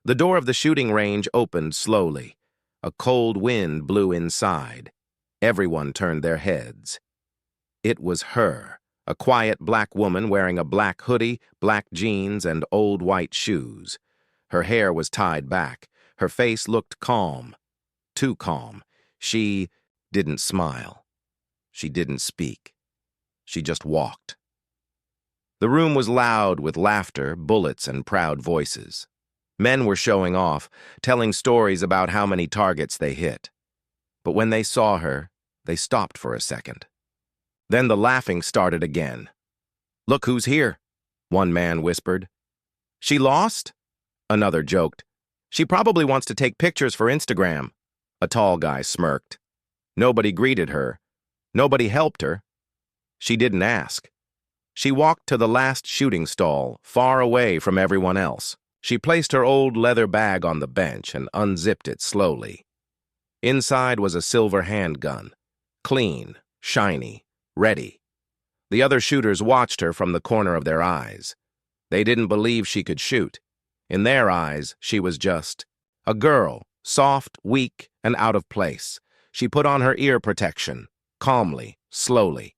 The door of the shooting range opened slowly. A cold wind blew inside. Everyone turned their heads. It was her, a quiet black woman wearing a black hoodie, black jeans, and old white shoes. Her hair was tied back. Her face looked calm. Too calm. She didn't smile. She didn't speak. She just walked. The room was loud with laughter, bullets, and proud voices. Men were showing off, telling stories about how many targets they hit. But when they saw her, they stopped for a second. Then the laughing started again. "Look who's here," one man whispered. "She lost?" Another joked. "She probably wants to take pictures for Instagram." A tall guy smirked. Nobody greeted her. Nobody helped her. She didn't ask. She walked to the last shooting stall, far away from everyone else. She placed her old leather bag on the bench and unzipped it slowly. Inside was a silver handgun. Clean, shiny, ready. The other shooters watched her from the corner of their eyes. They didn't believe she could shoot. In their eyes, she was just a girl, soft, weak, and out of place. She put on her ear protection, calmly, slowly.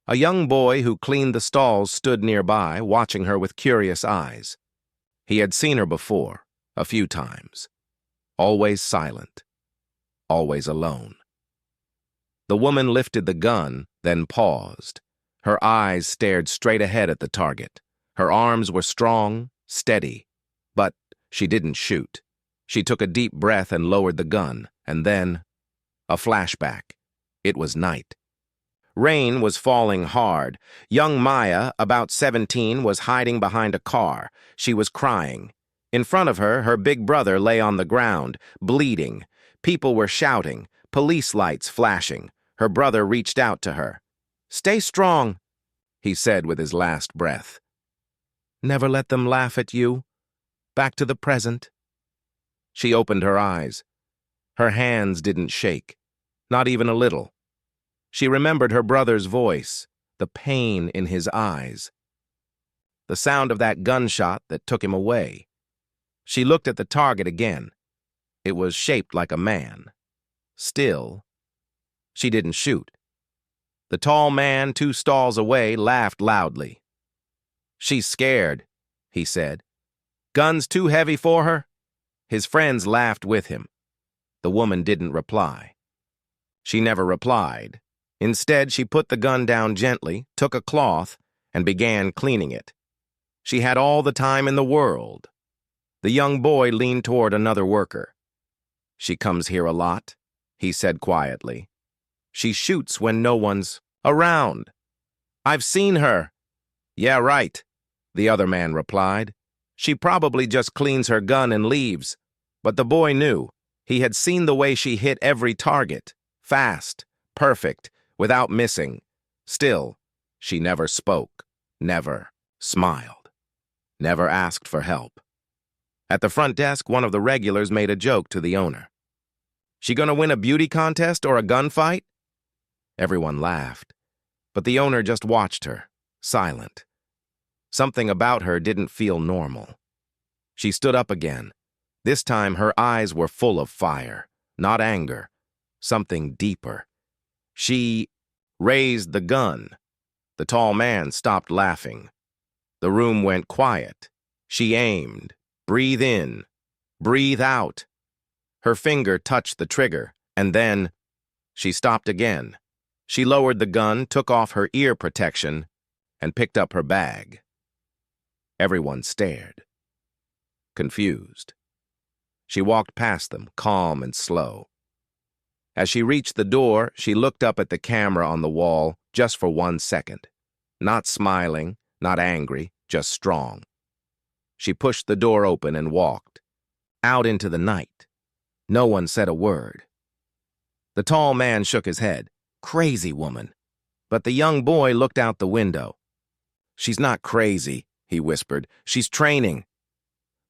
A young boy who cleaned the stalls stood nearby, watching her with curious eyes. He had seen her before, a few times. Always silent. Always alone. The woman lifted the gun, then paused. Her eyes stared straight ahead at the target. Her arms were strong, steady. But she didn't shoot. She took a deep breath and lowered the gun, and then a flashback. It was night. Rain was falling hard. Young Maya, about 17, was hiding behind a car. She was crying. In front of her, her big brother lay on the ground, bleeding. People were shouting, police lights flashing. Her brother reached out to her. "Stay strong," he said with his last breath. "Never let them laugh at you. Back to the present." She opened her eyes. Her hands didn't shake, not even a little. She remembered her brother's voice, the pain in his eyes. The sound of that gunshot that took him away. She looked at the target again. It was shaped like a man. Still, she didn't shoot. The tall man 2 stalls away laughed loudly. "She's scared," he said. "Gun's too heavy for her?" His friends laughed with him. The woman didn't reply. She never replied. Instead, she put the gun down gently, took a cloth, and began cleaning it. She had all the time in the world. The young boy leaned toward another worker. "She comes here a lot," he said quietly. "She shoots when no one's around." "I've seen her." "Yeah, right," the other man replied. "She probably just cleans her gun and leaves." But the boy knew. He had seen the way she hit every target. Fast, perfect, without missing. Still, she never spoke, never smiled, never asked for help. At the front desk, one of the regulars made a joke to the owner. "She gonna win a beauty contest or a gunfight?" Everyone laughed, but the owner just watched her, silent. Something about her didn't feel normal. She stood up again. This time her eyes were full of fire, not anger, something deeper. She raised the gun. The tall man stopped laughing. The room went quiet. She aimed. Breathe in. Breathe out. Her finger touched the trigger, and then she stopped again. She lowered the gun, took off her ear protection, and picked up her bag. Everyone stared. Confused. She walked past them, calm and slow. As she reached the door, she looked up at the camera on the wall just for 1 second. Not smiling, not angry, just strong. She pushed the door open and walked. Out into the night. No one said a word. The tall man shook his head. Crazy woman. But the young boy looked out the window. "She's not crazy," he whispered. "She's training."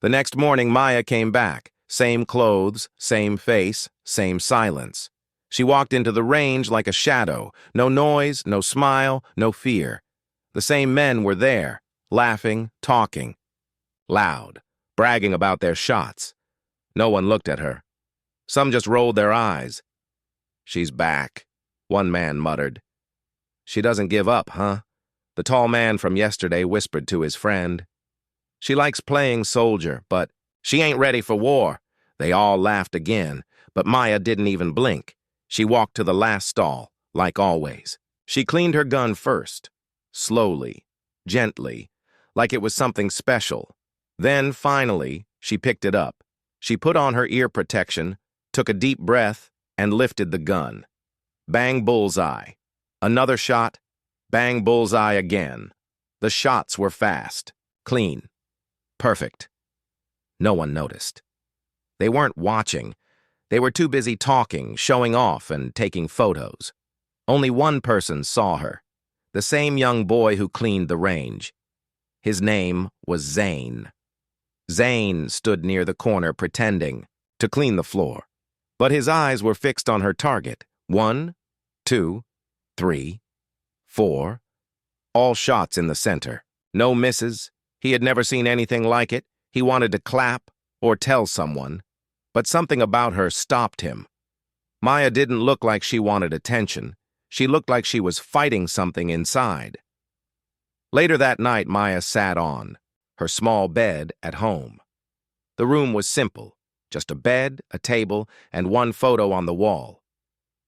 The next morning, Maya came back. Same clothes, same face, same silence. She walked into the range like a shadow. No noise, no smile, no fear. The same men were there, laughing, talking. Loud, bragging about their shots. No one looked at her. Some just rolled their eyes. "She's back," one man muttered. "She doesn't give up, huh?" The tall man from yesterday whispered to his friend. "She likes playing soldier, but she ain't ready for war." They all laughed again, but Maya didn't even blink. She walked to the last stall, like always. She cleaned her gun first, slowly, gently, like it was something special. Then, finally, she picked it up. She put on her ear protection, took a deep breath, and lifted the gun. Bang, bullseye. Another shot. Bang, bullseye again. The shots were fast, clean, perfect. No one noticed. They weren't watching. They were too busy talking, showing off, and taking photos. Only one person saw her, the same young boy who cleaned the range. His name was Zane. Zane stood near the corner pretending to clean the floor, but his eyes were fixed on her target. 1, 2, 3, 4, all shots in the center. No misses. He had never seen anything like it. He wanted to clap or tell someone, but something about her stopped him. Maya didn't look like she wanted attention. She looked like she was fighting something inside. Later that night, Maya sat on her small bed at home. The room was simple, just a bed, a table, and one photo on the wall.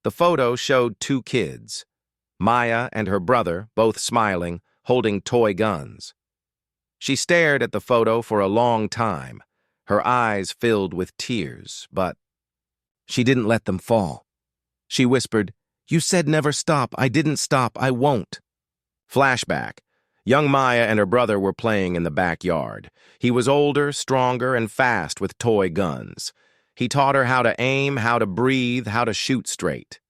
The photo showed 2 kids, Maya and her brother, both smiling, holding toy guns. She stared at the photo for a long time, her eyes filled with tears, but she didn't let them fall. She whispered, "You said never stop. I didn't stop. I won't." Flashback. Young Maya and her brother were playing in the backyard. He was older, stronger, and fast with toy guns. He taught her how to aim, how to breathe, how to shoot straight.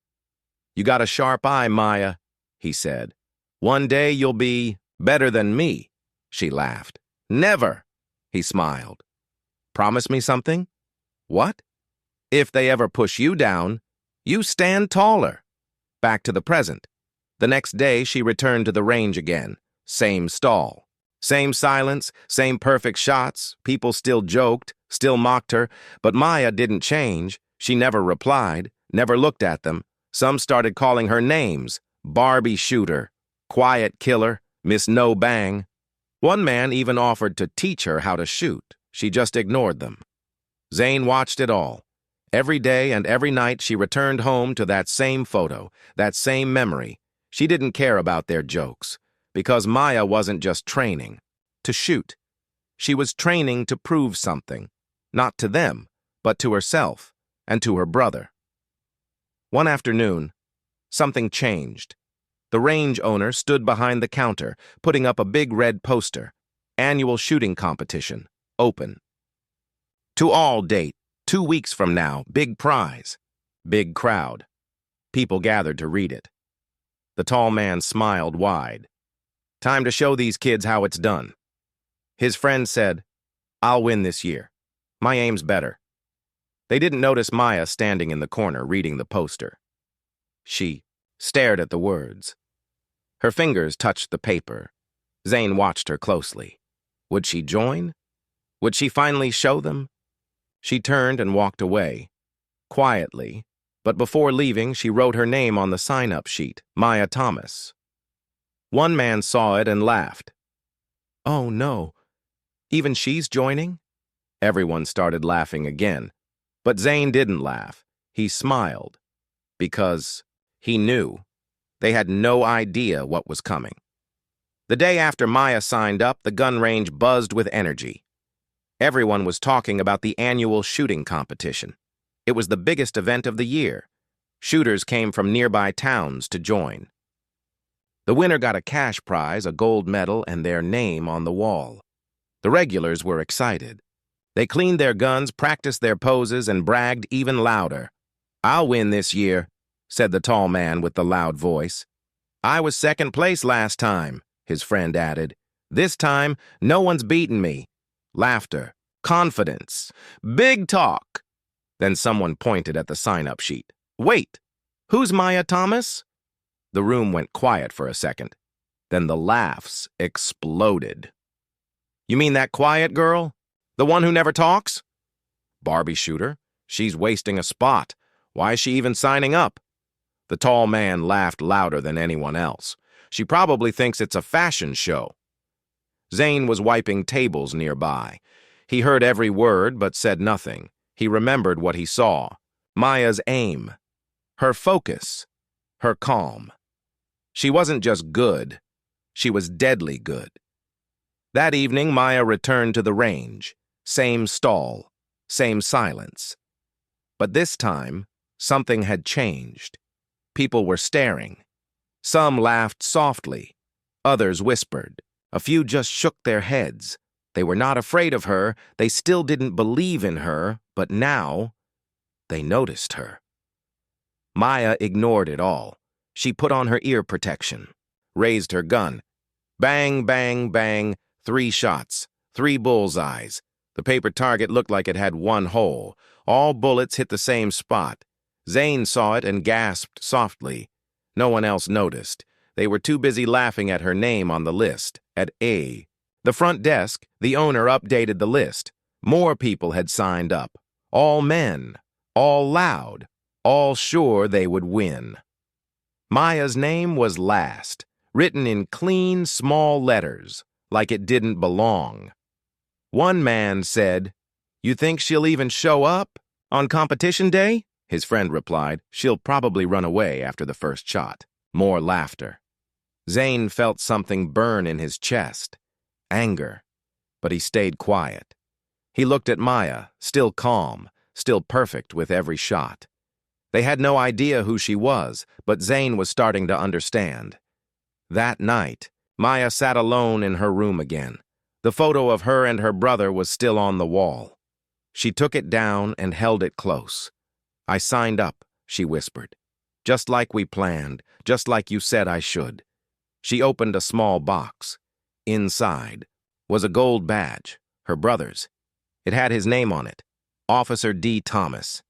"You got a sharp eye, Maya," he said. "One day you'll be better than me." She laughed. "Never," he smiled. "Promise me something?" "What?" "If they ever push you down, you stand taller." Back to the present. The next day, she returned to the range again. Same stall. Same silence, same perfect shots. People still joked, still mocked her, but Maya didn't change. She never replied, never looked at them. Some started calling her names: Barbie Shooter, Quiet Killer, Miss No Bang. One man even offered to teach her how to shoot. She just ignored them. Zane watched it all. Every day and every night she returned home to that same photo, that same memory. She didn't care about their jokes, because Maya wasn't just training to shoot. She was training to prove something, not to them, but to herself and to her brother. One afternoon, something changed. The range owner stood behind the counter, putting up a big red poster. Annual shooting competition. Open. To all date. 2 weeks from now. Big prize. Big crowd. People gathered to read it. The tall man smiled wide. "Time to show these kids how it's done." His friend said, "I'll win this year. My aim's better." They didn't notice Maya standing in the corner reading the poster. She stared at the words. Her fingers touched the paper. Zane watched her closely. Would she join? Would she finally show them? She turned and walked away, quietly, but before leaving, she wrote her name on the sign-up sheet, Maya Thomas. One man saw it and laughed. "Oh, no. Even she's joining?" Everyone started laughing again, but Zane didn't laugh. He smiled, because he knew. They had no idea what was coming. The day after Maya signed up, the gun range buzzed with energy. Everyone was talking about the annual shooting competition. It was the biggest event of the year. Shooters came from nearby towns to join. The winner got a cash prize, a gold medal, and their name on the wall. The regulars were excited. They cleaned their guns, practiced their poses, and bragged even louder. "I'll win this year," said the tall man with the loud voice. "I was second place last time," his friend added. "This time, no one's beaten me." Laughter, confidence, big talk. Then someone pointed at the sign-up sheet. "Wait, who's Maya Thomas?" The room went quiet for a second. Then the laughs exploded. "You mean that quiet girl?" The one who never talks? Barbie shooter. She's wasting a spot. Why is she even signing up? The tall man laughed louder than anyone else. She probably thinks it's a fashion show. Zane was wiping tables nearby. He heard every word but said nothing. He remembered what he saw. Maya's aim. Her focus. Her calm. She wasn't just good. She was deadly good. That evening, Maya returned to the range. Same stall. Same silence. But this time, something had changed. People were staring. Some laughed softly. Others whispered. A few just shook their heads. They were not afraid of her. They still didn't believe in her, but now they noticed her. Maya ignored it all. She put on her ear protection, raised her gun. Bang, bang, bang, 3 shots, 3 bullseyes. The paper target looked like it had 1 hole. All bullets hit the same spot. Zane saw it and gasped softly. No one else noticed. They were too busy laughing at her name on the list, at A. The front desk, the owner updated the list. More people had signed up. All men, all loud, all sure they would win. Maya's name was last, written in clean, small letters, like it didn't belong. One man said, "You think she'll even show up on competition day?" His friend replied, "She'll probably run away after the first shot." More laughter. Zane felt something burn in his chest. Anger. But he stayed quiet. He looked at Maya, still calm, still perfect with every shot. They had no idea who she was, but Zane was starting to understand. That night, Maya sat alone in her room again. The photo of her and her brother was still on the wall. She took it down and held it close. "I signed up," she whispered. "Just like we planned, just like you said I should." She opened a small box. Inside was a gold badge, her brother's. It had his name on it, Officer D. Thomas.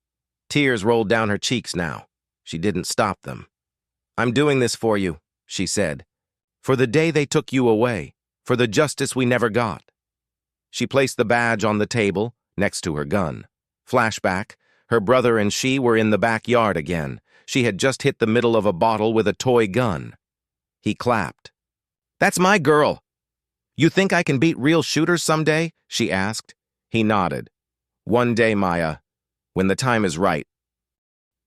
Tears rolled down her cheeks now. She didn't stop them. "I'm doing this for you," she said. "For the day they took you away, for the justice we never got." She placed the badge on the table, next to her gun. Flashback, her brother and she were in the backyard again. She had just hit the middle of a bottle with a toy gun. He clapped. "That's my girl. You think I can beat real shooters someday?" she asked. He nodded. "One day, Maya, when the time is right."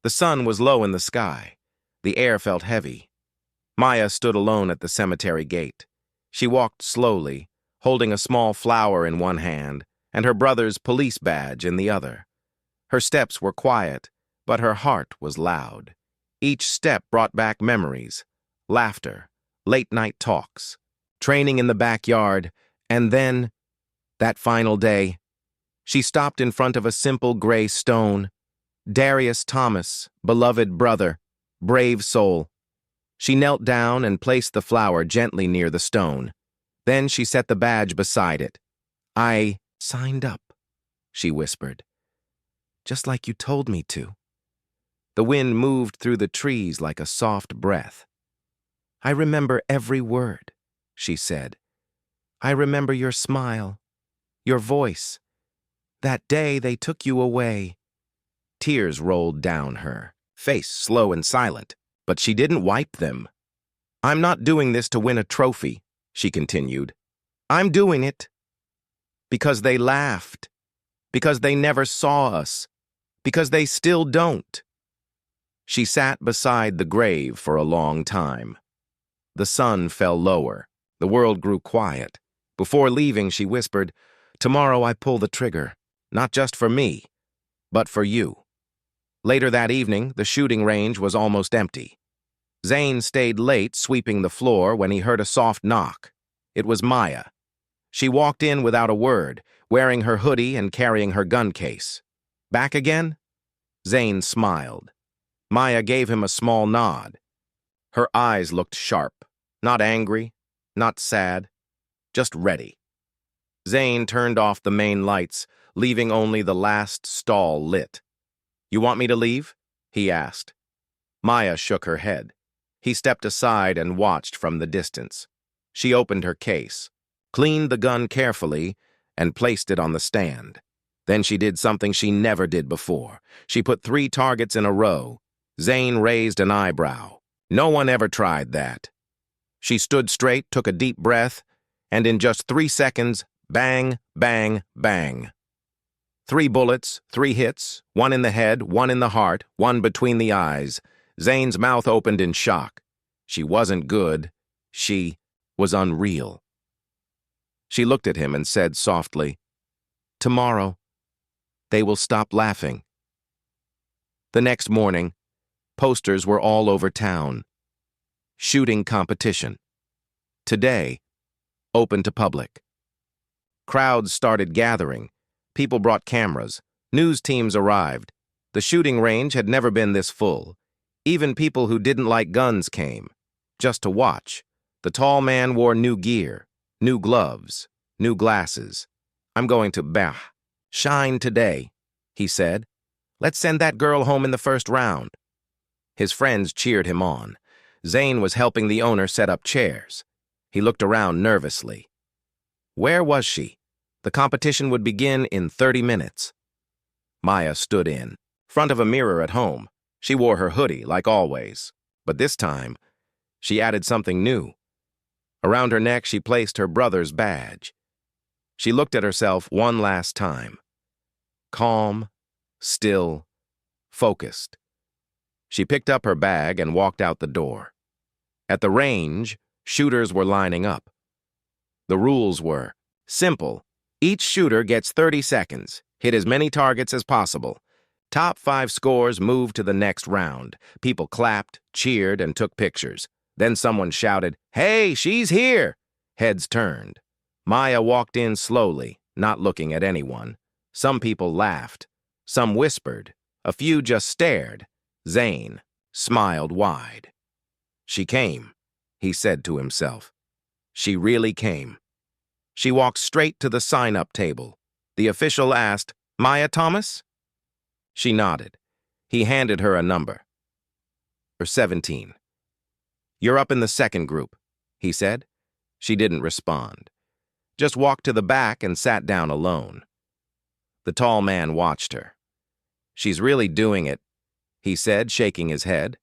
The sun was low in the sky. The air felt heavy. Maya stood alone at the cemetery gate. She walked slowly, holding a small flower in one hand and her brother's police badge in the other. Her steps were quiet, but her heart was loud. Each step brought back memories, laughter, late-night talks, training in the backyard, and then, that final day, she stopped in front of a simple gray stone. Darius Thomas, beloved brother, brave soul. She knelt down and placed the flower gently near the stone. Then she set the badge beside it. "I signed up," she whispered. "Just like you told me to." The wind moved through the trees like a soft breath. "I remember every word," she said. "I remember your smile, your voice. That day they took you away." Tears rolled down her face, slow and silent, but she didn't wipe them. "I'm not doing this to win a trophy," she continued. "I'm doing it because they laughed, because they never saw us, because they still don't." She sat beside the grave for a long time. The sun fell lower. The world grew quiet. Before leaving, she whispered, "Tomorrow I pull the trigger, not just for me, but for you." Later that evening, the shooting range was almost empty. Zane stayed late sweeping the floor when he heard a soft knock. It was Maya. She walked in without a word, wearing her hoodie and carrying her gun case. "Back again?" Zane smiled. Maya gave him a small nod. Her eyes looked sharp, not angry, not sad, just ready. Zane turned off the main lights, leaving only the last stall lit. "You want me to leave?" he asked. Maya shook her head. He stepped aside and watched from the distance. She opened her case, cleaned the gun carefully, and placed it on the stand. Then she did something she never did before. She put 3 targets in a row. Zane raised an eyebrow. No one ever tried that. She stood straight, took a deep breath, and in just 3 seconds, bang, bang, bang. 3 bullets, 3 hits, 1 in the head, 1 in the heart, 1 between the eyes. Zane's mouth opened in shock. She wasn't good. She was unreal. She looked at him and said softly, "Tomorrow, they will stop laughing." The next morning, posters were all over town. Shooting competition. Today, open to public. Crowds started gathering. People brought cameras. News teams arrived. The shooting range had never been this full. Even people who didn't like guns came, just to watch. The tall man wore new gear, new gloves, new glasses. "I'm going to shine today," he said. "Let's send that girl home in the first round." His friends cheered him on. Zane was helping the owner set up chairs. He looked around nervously. Where was she? The competition would begin in 30 minutes. Maya stood in front of a mirror at home. She wore her hoodie, like always. But this time, she added something new. Around her neck, she placed her brother's badge. She looked at herself one last time. Calm, still, focused. She picked up her bag and walked out the door. At the range, shooters were lining up. The rules were simple. Each shooter gets 30 seconds. Hit as many targets as possible. Top 5 scores moved to the next round. People clapped, cheered, and took pictures. Then someone shouted, "Hey, she's here!" Heads turned. Maya walked in slowly, not looking at anyone. Some people laughed. Some whispered. A few just stared. Zane smiled wide. "She came," he said to himself. She really came. She walked straight to the sign-up table. The official asked, "Maya Thomas?" She nodded. He handed her a number. 17. "You're up in the second group," he said. She didn't respond. Just walked to the back and sat down alone. The tall man watched her. "She's really doing it," he said, shaking his head.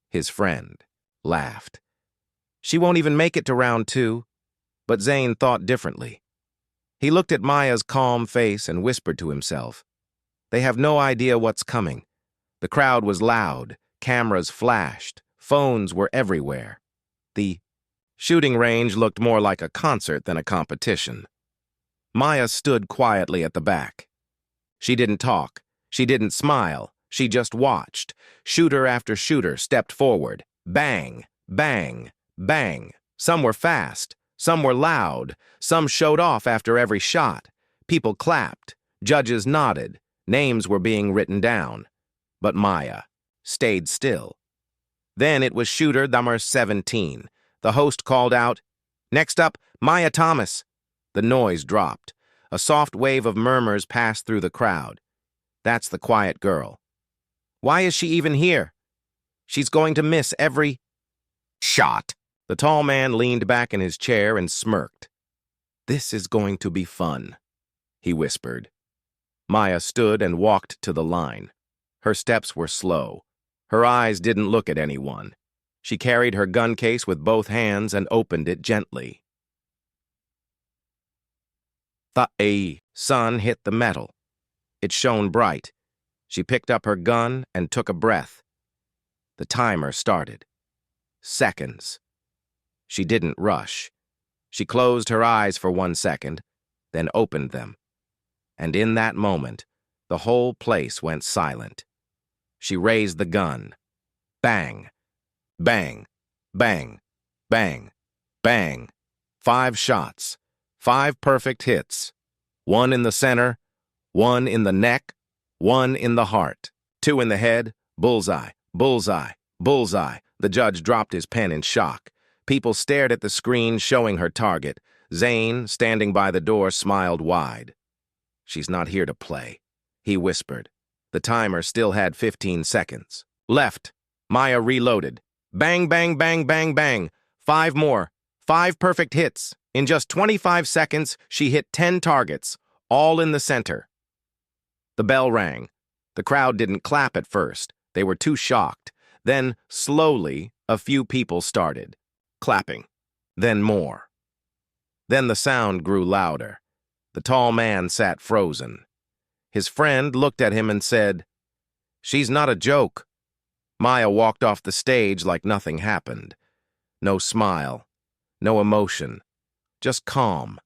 His friend laughed. "She won't even make it to round 2. But Zane thought differently. He looked at Maya's calm face and whispered to himself, "They have no idea what's coming." The crowd was loud. Cameras flashed. Phones were everywhere. The shooting range looked more like a concert than a competition. Maya stood quietly at the back. She didn't talk. She didn't smile. She just watched. Shooter after shooter stepped forward. Bang, bang, bang. Some were fast. Some were loud. Some showed off after every shot. People clapped. Judges nodded. Names were being written down. But Maya stayed still. Then it was shooter number 17. The host called out, "Next up, Maya Thomas." The noise dropped. A soft wave of murmurs passed through the crowd. "That's the quiet girl. Why is she even here? She's going to miss every shot." The tall man leaned back in his chair and smirked. "This is going to be fun," he whispered. Maya stood and walked to the line. Her steps were slow. Her eyes didn't look at anyone. She carried her gun case with both hands and opened it gently. The sun hit the metal. It shone bright. She picked up her gun and took a breath. The timer started. Seconds. She didn't rush. She closed her eyes for 1 second, then opened them. And in that moment, the whole place went silent. She raised the gun. Bang, bang, bang, bang, bang. 5 shots, 5 perfect hits. 1 in the center, 1 in the neck, 1 in the heart, 2 in the head, bullseye, bullseye, bullseye. The judge dropped his pen in shock. People stared at the screen showing her target. Zane, standing by the door, smiled wide. "She's not here to play," he whispered. The timer still had 15 seconds. Left. Maya reloaded. Bang, bang, bang, bang, bang. 5 more. 5 perfect hits. In just 25 seconds, she hit 10 targets, all in the center. The bell rang. The crowd didn't clap at first. They were too shocked. Then, slowly, a few people started clapping. Then more. Then the sound grew louder. The tall man sat frozen. His friend looked at him and said, "She's not a joke." Maya walked off the stage like nothing happened. No smile, no emotion, just calm.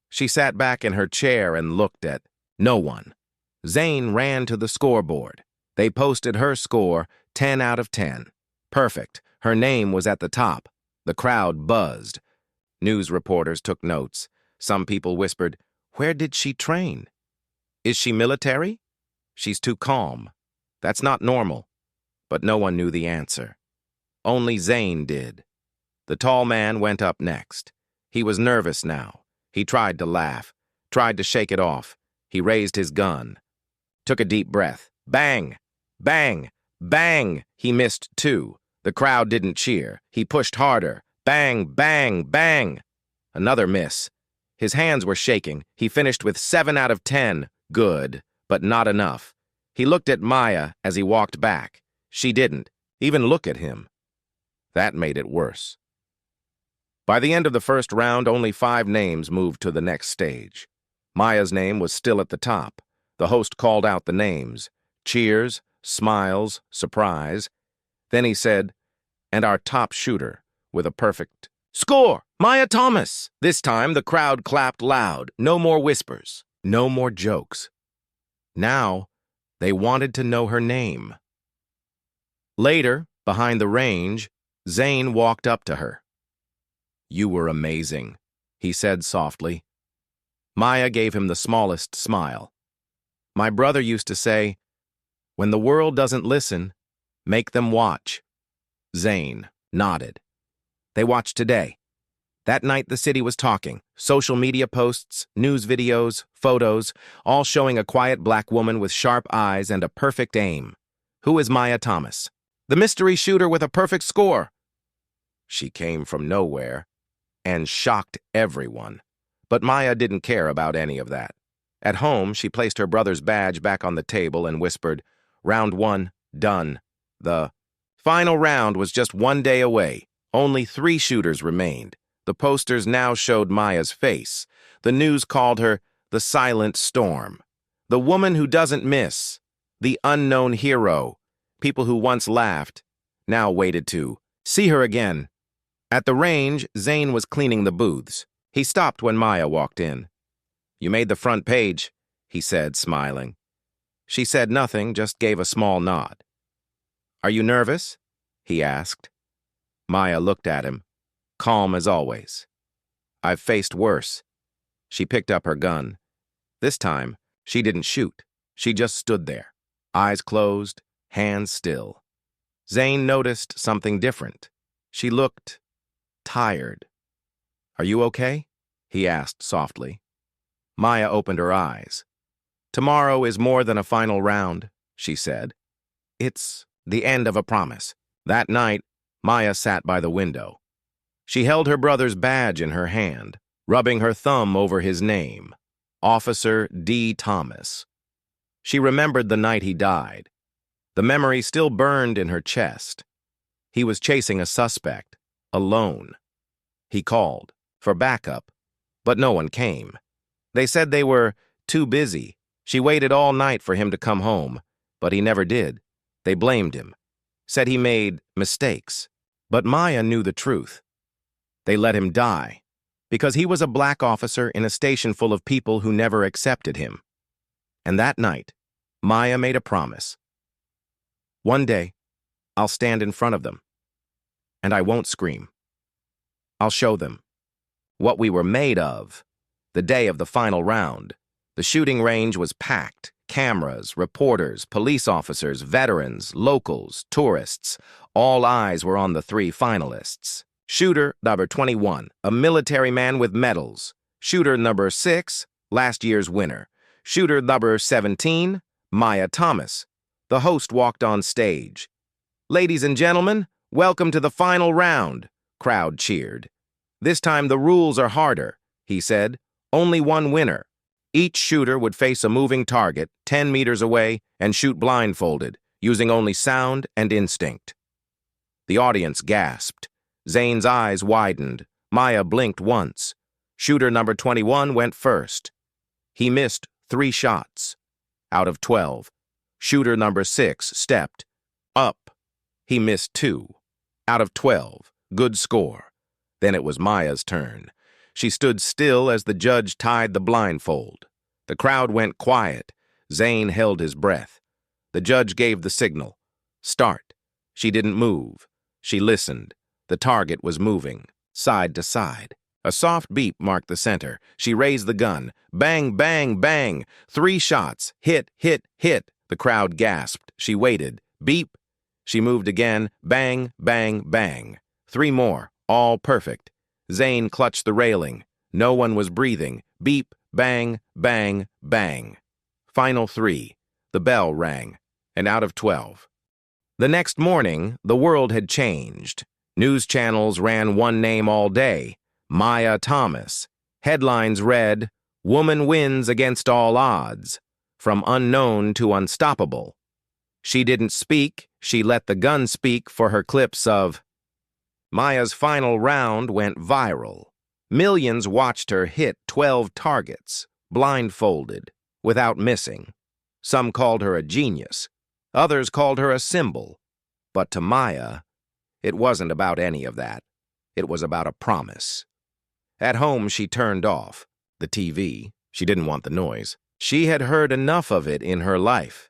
She sat back in her chair and looked at no one. Zane ran to the scoreboard. They posted her score 10 out of 10. Perfect. Her name was at the top. The crowd buzzed. News reporters took notes. Some people whispered, "Where did she train? Is she military? She's too calm. That's not normal." But no one knew the answer. Only Zane did. The tall man went up next. He was nervous now. He tried to laugh, tried to shake it off. He raised his gun, took a deep breath. Bang! Bang! Bang! He missed two. The crowd didn't cheer. He pushed harder. Bang! Bang! Bang! Another miss. His hands were shaking. He finished with 7 out of 10. Good, but not enough. He looked at Maya as he walked back. She didn't even look at him. That made it worse. By the end of the first round, only 5 names moved to the next stage. Maya's name was still at the top. The host called out the names. Cheers, smiles, surprise. Then he said, "And our top shooter, with a perfect score, Maya Thomas." This time, the crowd clapped loud. No more whispers. No more jokes. Now, they wanted to know her name. Later, behind the range, Zane walked up to her. "You were amazing," he said softly. Maya gave him the smallest smile. "My brother used to say, when the world doesn't listen, make them watch." Zane nodded. They watched today. That night the city was talking. Social media posts, news videos, photos, all showing a quiet black woman with sharp eyes and a perfect aim. Who is Maya Thomas? The mystery shooter with a perfect score. She came from nowhere and shocked everyone. But Maya didn't care about any of that. At home, she placed her brother's badge back on the table and whispered, "Round 1, done." The final round was just 1 day away. Only 3 shooters remained. The posters now showed Maya's face. The news called her the Silent Storm, the woman who doesn't miss, the unknown hero. People who once laughed now waited to see her again. At the range, Zane was cleaning the booths. He stopped when Maya walked in. "You made the front page," he said, smiling. She said nothing, just gave a small nod. "Are you nervous?" he asked. Maya looked at him, calm as always. "I've faced worse." She picked up her gun. This time, she didn't shoot. She just stood there, eyes closed, hands still. Zane noticed something different. She looked tired. "Are you okay?" he asked softly. Maya opened her eyes. "Tomorrow is more than a final round," she said. "It's the end of a promise." That night, Maya sat by the window. She held her brother's badge in her hand, rubbing her thumb over his name, Officer D. Thomas. She remembered the night he died. The memory still burned in her chest. He was chasing a suspect, alone. He called for backup, but no one came. They said they were too busy. She waited all night for him to come home, but he never did. They blamed him, said he made mistakes. But Maya knew the truth. They let him die because he was a black officer in a station full of people who never accepted him. And that night, Maya made a promise. "One day, I'll stand in front of them, and I won't scream. I'll show them what we were made of." The day of the final round, the shooting range was packed. Cameras, reporters, police officers, veterans, locals, tourists. All eyes were on the 3 finalists. Shooter number 21, a military man with medals. Shooter number 6, last year's winner. Shooter number 17, Maya Thomas. The host walked on stage. "Ladies and gentlemen, welcome to the final round." Crowd cheered. This time the rules are harder, he said. Only one winner. Each shooter would face a moving target 10 meters away and shoot blindfolded, using only sound and instinct. The audience gasped. Zane's eyes widened. Maya blinked once. Shooter number 21 went first. He missed 3 shots out of 12. Shooter number 6 stepped up. He missed 2 out of 12. Good score. Then it was Maya's turn. She stood still as the judge tied the blindfold. The crowd went quiet. Zane held his breath. The judge gave the signal. Start. She didn't move. She listened. The target was moving, side to side. A soft beep marked the center. She raised the gun. Bang, bang, bang. 3 shots. Hit, hit, hit. The crowd gasped. She waited. Beep. She moved again. Bang, bang, bang. 3 more. All perfect. Zane clutched the railing. No one was breathing. Beep, bang, bang, bang. Final 3. The bell rang. And out of 12. The next morning, the world had changed. News channels ran one name all day, Maya Thomas. Headlines read, "Woman wins against all odds. From unknown to unstoppable." She didn't speak, she let the gun speak for her clips of. Maya's final round went viral. Millions watched her hit 12 targets, blindfolded, without missing. Some called her a genius. Others called her a symbol. But to Maya, it wasn't about any of that. It was about a promise. At home, she turned off the TV. She didn't want the noise. She had heard enough of it in her life.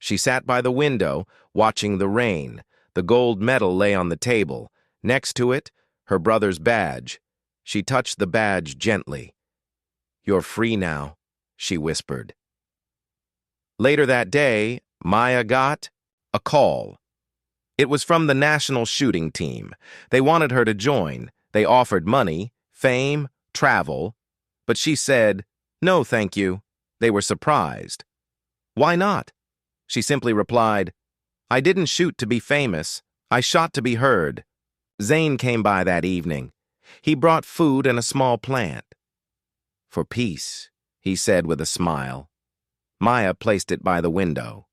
She sat by the window, watching the rain. The gold medal lay on the table. Next to it, her brother's badge. She touched the badge gently. "You're free now," she whispered. Later that day, Maya got a call. It was from the national shooting team. They wanted her to join. They offered money, fame, travel. But she said, "No, thank you." They were surprised. "Why not?" She simply replied, "I didn't shoot to be famous. I shot to be heard." Zane came by that evening. He brought food and a small plant. "For peace," he said with a smile. Maya placed it by the window.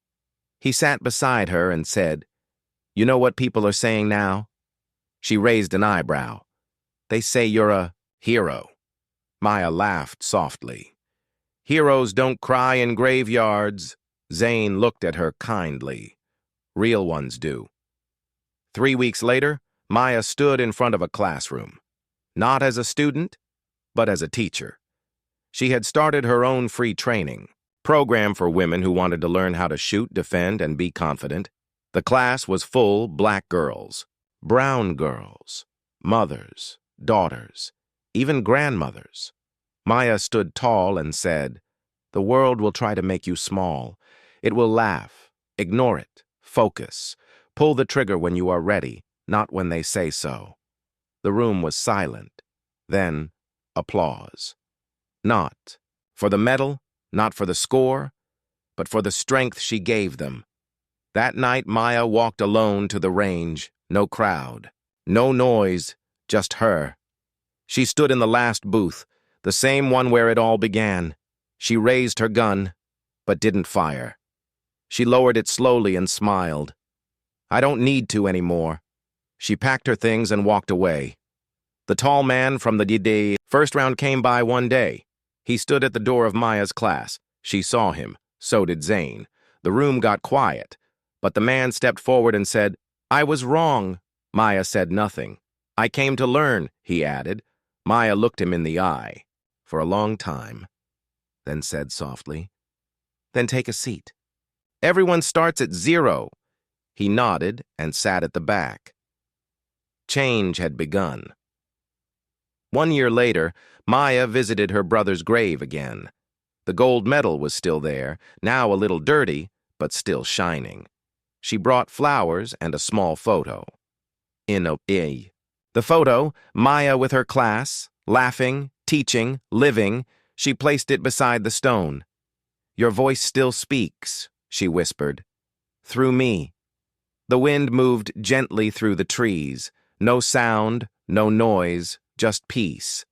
He sat beside her and said, "You know what people are saying now?" She raised an eyebrow. "They say you're a hero." Maya laughed softly. "Heroes don't cry in graveyards." Zane looked at her kindly. "Real ones do." 3 weeks later, Maya stood in front of a classroom. Not as a student, but as a teacher. She had started her own free training program for women who wanted to learn how to shoot, defend, and be confident. The class was full black girls, brown girls, mothers, daughters, even grandmothers. Maya stood tall and said, "The world will try to make you small. It will laugh. Ignore it. Focus. Pull the trigger when you are ready, not when they say so." The room was silent. Then, applause. Not for the medal, not for the score, but for the strength she gave them. That night, Maya walked alone to the range. No crowd, no noise, just her. She stood in the last booth, the same one where it all began. She raised her gun, but didn't fire. She lowered it slowly and smiled. "I don't need to anymore." She packed her things and walked away. The tall man from the first round came by one day. He stood at the door of Maya's class. She saw him. So did Zane. The room got quiet, but the man stepped forward and said, "I was wrong." Maya said nothing. "I came to learn," he added. Maya looked him in the eye for a long time, then said softly, "Then take a seat. Everyone starts at 0. He nodded and sat at the back. Change had begun. 1 year later, Maya visited her brother's grave again. The gold medal was still there, now a little dirty, but still shining. She brought flowers and a small photo. The photo, Maya with her class, laughing, teaching, living, she placed it beside the stone. "Your voice still speaks," she whispered. "Through me." The wind moved gently through the trees. No sound, no noise, just peace.